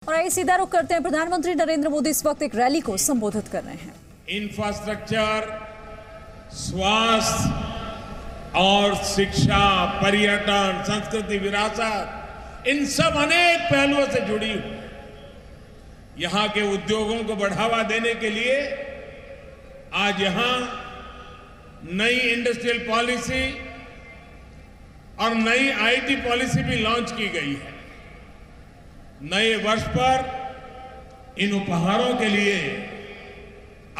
और आइए सीधा रुख करते हैं। प्रधानमंत्री नरेंद्र मोदी इस वक्त एक रैली को संबोधित कर रहे हैं। इंफ्रास्ट्रक्चर, स्वास्थ्य और शिक्षा, पर्यटन, संस्कृति, विरासत, इन सब अनेक पहलुओं से जुड़ी हुई यहां के उद्योगों को बढ़ावा देने के लिए आज यहां नई इंडस्ट्रियल पॉलिसी और नई आईटी पॉलिसी भी लॉन्च की गई है। नए वर्ष पर इन उपहारों के लिए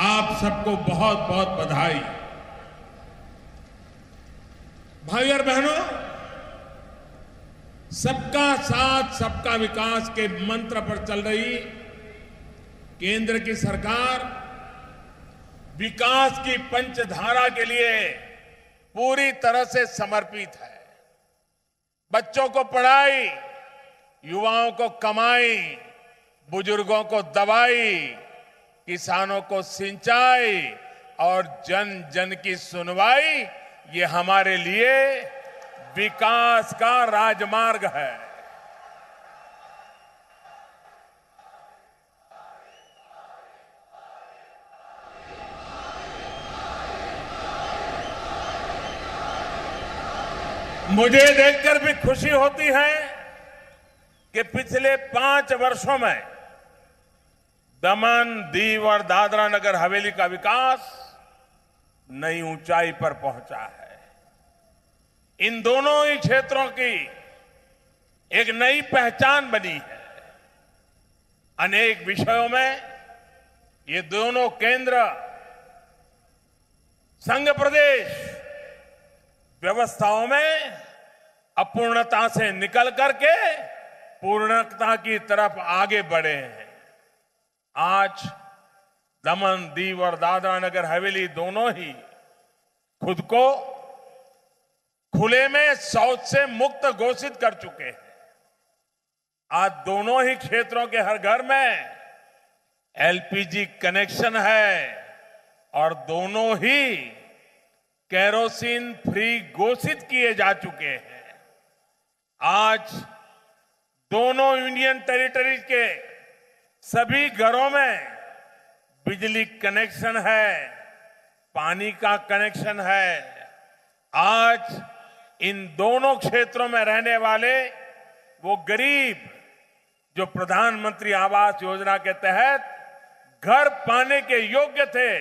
आप सबको बहुत बहुत बधाई। भाई और बहनों, सबका साथ सबका विकास के मंत्र पर चल रही केंद्र की सरकार विकास की पंचधारा के लिए पूरी तरह से समर्पित है। बच्चों को पढ़ाई, युवाओं को कमाई, बुजुर्गों को दवाई, किसानों को सिंचाई और जन जन की सुनवाई, ये हमारे लिए विकास का राजमार्ग है। मुझे देखकर भी खुशी होती है कि पिछले 5 वर्षों में दमन, दीव और दादरा नगर हवेली का विकास नई ऊंचाई पर पहुंचा है। इन दोनों ही क्षेत्रों की एक नई पहचान बनी है। अनेक विषयों में ये दोनों केंद्र संघ प्रदेश व्यवस्थाओं में अपूर्णता से निकल करके पूर्णता की तरफ आगे बढ़े हैं। आज दमन, दीव और दादरा नगर हवेली दोनों ही खुद को खुले में शौच से मुक्त घोषित कर चुके हैं। आज दोनों ही क्षेत्रों के हर घर में एलपीजी कनेक्शन है और दोनों ही केरोसिन फ्री घोषित किए जा चुके हैं। आज दोनों यूनियन टेरिटरीज के सभी घरों में बिजली कनेक्शन है, पानी का कनेक्शन है। आज इन दोनों क्षेत्रों में रहने वाले वो गरीब जो प्रधानमंत्री आवास योजना के तहत घर पाने के योग्य थे,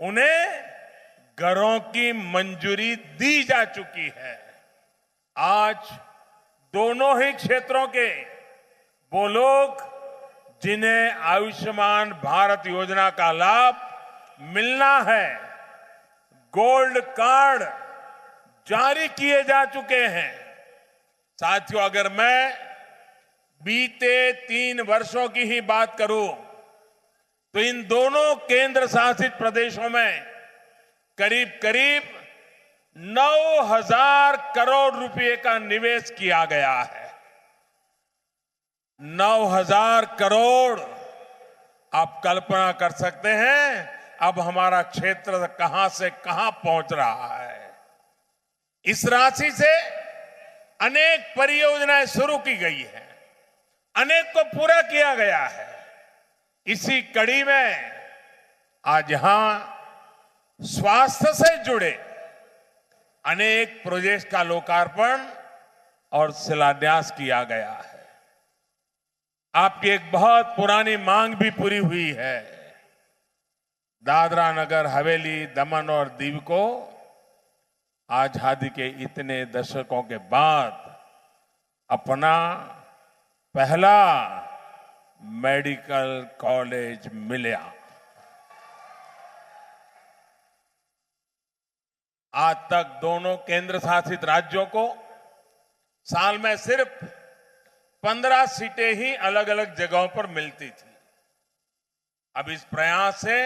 उन्हें घरों की मंजूरी दी जा चुकी है। आज दोनों ही क्षेत्रों के वो लोग जिन्हें आयुष्मान भारत योजना का लाभ मिलना है, गोल्ड कार्ड जारी किए जा चुके हैं। साथियों, अगर मैं बीते 3 वर्षों की ही बात करूं तो इन दोनों केंद्र शासित प्रदेशों में करीब करीब 9,000 करोड़ रुपए का निवेश किया गया है। 9,000 करोड़। आप कल्पना कर सकते हैं अब हमारा क्षेत्र कहां से कहां पहुंच रहा है। इस राशि से अनेक परियोजनाएं शुरू की गई हैं, अनेक को पूरा किया गया है। इसी कड़ी में आज यहां स्वास्थ्य से जुड़े अनेक प्रोजेक्ट का लोकार्पण और शिलान्यास किया गया है। आपकी एक बहुत पुरानी मांग भी पूरी हुई है। दादरा नगर हवेली, दमन और दीव को आजादी के इतने दशकों के बाद अपना पहला मेडिकल कॉलेज मिला। आज तक दोनों केंद्र शासित राज्यों को साल में सिर्फ 15 सीटें ही अलग अलग जगहों पर मिलती थी। अब इस प्रयास से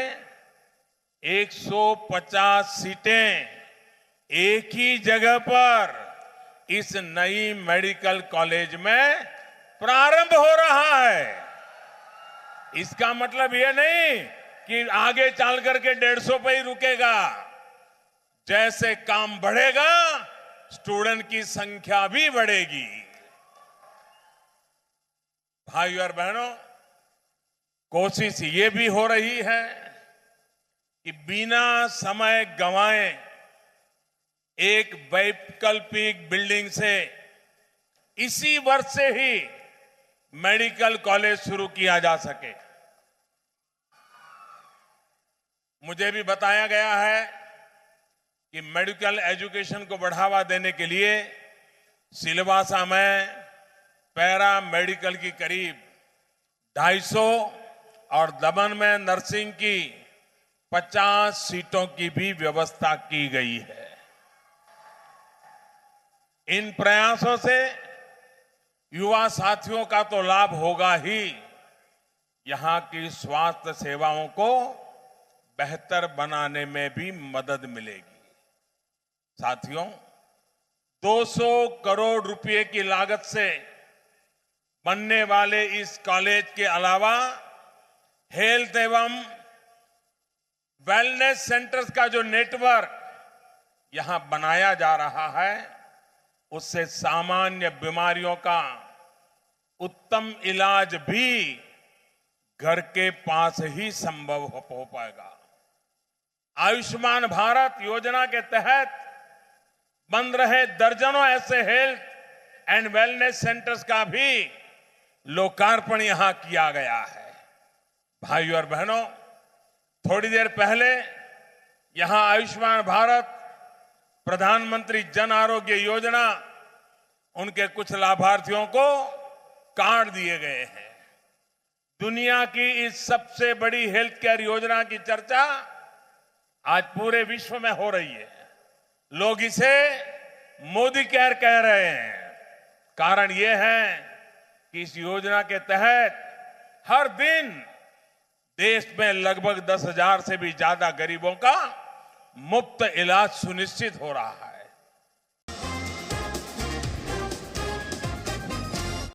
150 सीटें एक ही जगह पर इस नई मेडिकल कॉलेज में प्रारंभ हो रहा है। इसका मतलब यह नहीं कि आगे चल करके 150 पे ही रुकेगा। जैसे काम बढ़ेगा, स्टूडेंट की संख्या भी बढ़ेगी। भाई और बहनों, कोशिश ये भी हो रही है कि बिना समय गंवाए एक वैकल्पिक बिल्डिंग से इसी वर्ष से ही मेडिकल कॉलेज शुरू किया जा सके। मुझे भी बताया गया है कि मेडिकल एजुकेशन को बढ़ावा देने के लिए सिलवासा में पैरा मेडिकल की करीब 250 और दमन में नर्सिंग की 50 सीटों की भी व्यवस्था की गई है। इन प्रयासों से युवा साथियों का तो लाभ होगा ही, यहां की स्वास्थ्य सेवाओं को बेहतर बनाने में भी मदद मिलेगी। साथियों, 200 करोड़ रुपए की लागत से बनने वाले इस कॉलेज के अलावा हेल्थ एवं वेलनेस सेंटर्स का जो नेटवर्क यहां बनाया जा रहा है, उससे सामान्य बीमारियों का उत्तम इलाज भी घर के पास ही संभव हो पाएगा। आयुष्मान भारत योजना के तहत बन रहे दर्जनों ऐसे हेल्थ एंड वेलनेस सेंटर्स का भी लोकार्पण यहां किया गया है। भाइयों और बहनों, थोड़ी देर पहले यहां आयुष्मान भारत प्रधानमंत्री जन आरोग्य योजना, उनके कुछ लाभार्थियों को कार्ड दिए गए हैं। दुनिया की इस सबसे बड़ी हेल्थ केयर योजना की चर्चा आज पूरे विश्व में हो रही है। लोग इसे मोदी केयर कह रहे हैं। कारण यह है कि इस योजना के तहत हर दिन देश में लगभग 10,000 से भी ज्यादा गरीबों का मुफ्त इलाज सुनिश्चित हो रहा है।